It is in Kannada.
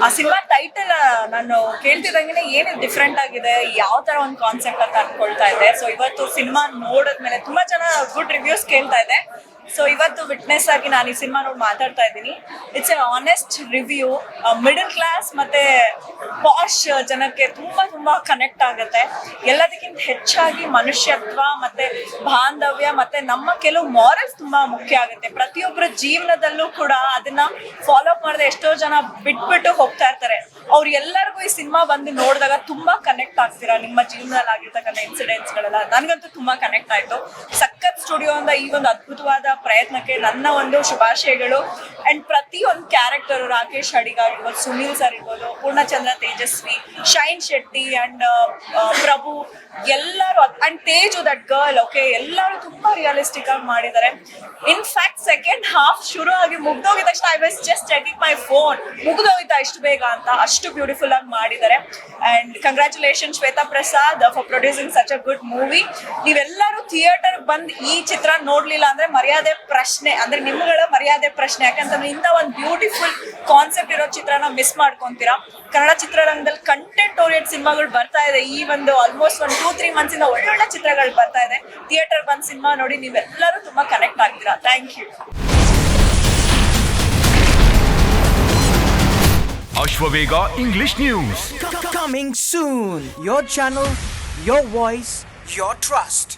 ಆ ಸಿನಿಮಾ ಟೈಟಲ್ ನಾನು ಕೇಳ್ತಿದ್ದಂಗೆ ಏನು ಡಿಫ್ರೆಂಟ್ ಆಗಿದೆ, ಯಾವ ತರ ಒಂದು ಕಾನ್ಸೆಪ್ಟ್ ಅಂತ ಅನ್ಕೊಳ್ತಾ ಇದ್ದೆ. ಸೊ ಇವತ್ತು ಸಿನಿಮಾ ನೋಡಿದ್ಮೇಲೆ ತುಂಬಾ ಜನ ಗುಡ್ ರಿವ್ಯೂಸ್ ಕೇಳ್ತಾ ಇದೆ. ಸೊ ಇವತ್ತು ವಿಟ್ನೆಸ್ ಆಗಿ ನಾನು ಈ ಸಿನಿಮಾ ನೋಡಿ ಮಾತಾಡ್ತಾ ಇದ್ದೀನಿ. It's A honest review. Middle class ಮತ್ತೆ ಪಾಶ್ ಜನಕ್ಕೆ ತುಂಬಾ ತುಂಬಾ ಕನೆಕ್ಟ್ ಆಗುತ್ತೆ. ಎಲ್ಲದಕ್ಕಿಂತ ಹೆಚ್ಚಾಗಿ ಮನುಷ್ಯತ್ವ ಮತ್ತೆ ಬಾಂಧವ್ಯ ಮತ್ತೆ ನಮ್ಮ ಕೆಲವು ಮಾರಲ್ಸ್ ತುಂಬಾ ಮುಖ್ಯ ಆಗುತ್ತೆ. ಪ್ರತಿಯೊಬ್ಬರ ಜೀವನದಲ್ಲೂ ಕೂಡ ಅದನ್ನ ಫಾಲೋ ಅಪ್ ಮಾಡದೆ ಎಷ್ಟೋ ಜನ ಬಿಟ್ಬಿಟ್ಟು ಹೋಗ್ತಾ ಇರ್ತಾರೆ. ಅವ್ರು ಎಲ್ಲರಿಗೂ ಈ ಸಿನಿಮಾ ಬಂದು ನೋಡಿದಾಗ ತುಂಬಾ ಕನೆಕ್ಟ್ ಆಗ್ತೀರಾ. ನಿಮ್ಮ ಜೀವನದಲ್ಲಿ ಆಗಿರ್ತಕ್ಕಂಥ ಇನ್ಸಿಡೆಂಟ್ಸ್ ಗಳೆಲ್ಲ ನನಗಂತೂ ತುಂಬಾ ಕನೆಕ್ಟ್ ಆಯ್ತು. ಸಖತ್ ಸ್ಟುಡಿಯೋ ಇಂದ ಈ ಒಂದು ಅದ್ಭುತವಾದ ಪ್ರಯತ್ನಕ್ಕೆ ನನ್ನ ಒಂದು ಶುಭಾಶಯಗಳು. ಅಂಡ್ ಪ್ರತಿಯೊಂದು ಕ್ಯಾರೆಕ್ಟರ್, ರಾಕೇಶ್ ಅಡಿಗ ಆಗಿರ್ಬೋದು, ಸುನೀಲ್ ಸರ್ ಇರ್ಬೋದು, ಪೂರ್ಣಚಂದ್ರ ತೇಜಸ್ವಿ, ಶೈನ್ ಶೆಟ್ಟಿ ಅಂಡ್ ಪ್ರಭು, ಎಲ್ಲರೂ and Teju that girl, okay, ಎಲ್ಲರೂ ತುಂಬಾ ರಿಯಲಿಸ್ಟಿಕ್ ಆಗಿ ಮಾಡಿದ್ದಾರೆ. ಇನ್ಫ್ಯಾಕ್ಟ್ ಸೆಕೆಂಡ್ ಹಾಫ್ ಶುರು ಆಗಿ ಮುಗ್ದೋಗಿದ ತಕ್ಷಣ I was just checking my phone, ಮುಗ್ದೋಗಿತ್ತಾ ಇಷ್ಟು ಬೇಗ ಅಂತ, ಅಷ್ಟು ಬ್ಯೂಟಿಫುಲ್ ಆಗಿ ಮಾಡಿದ್ದಾರೆ. And congratulation Shweta Prasad for producing such a good movie. ನೀವೆಲ್ಲರೂ ಥಿಯೇಟರ್ ಬಂದು ಈ ಚಿತ್ರ ನೋಡ್ಲಿಲ್ಲ ಅಂದ್ರೆ ಮರ್ಯಾದೆ ಪ್ರಶ್ನೆ, ಅಂದ್ರೆ ನಿಮ್ಗಳ ಮರ್ಯಾದೆ ಪ್ರಶ್ನೆ. ಯಾಕಂತಂದ್ರೆ ಇಂಥ ಒಂದು ಬ್ಯೂಟಿಫುಲ್ ಕಾನ್ಸೆಪ್ಟ್ ಇರೋ ಚಿತ್ರನ ಮಿಸ್ ಮಾಡ್ಕೊಂತೀರಾ. ಕನ್ನಡ ಚಿತ್ರರಂಗದಲ್ಲಿ ಕಂಟೆಂಟ್ ಓರಿಯೆಂಟ್ ಸಿನಿಮಾಗಳು ಬರ್ತಾ ಇದೆ. ಈ ಒಂದು ಆಲ್ಮೋಸ್ಟ್ ಒಂದು 2-3 ಮಂತ್ಸ್ ಇಂದ ಒಳ್ಳೊಳ್ಳೆ ಚಿತ್ರಗಳು ಬರ್ತಾ ಇದೆ. ಥಿಯೇಟರ್ ಬಂದ್ ಸಿನಿಮಾ ನೋಡಿ ನೀವೆಲ್ಲರೂ ತುಂಬಾ ಕನೆಕ್ಟ್ ಆಗ್ತೀರಾ. Thank you. Ashwavega English News. Coming soon. Your channel, your voice, your trust.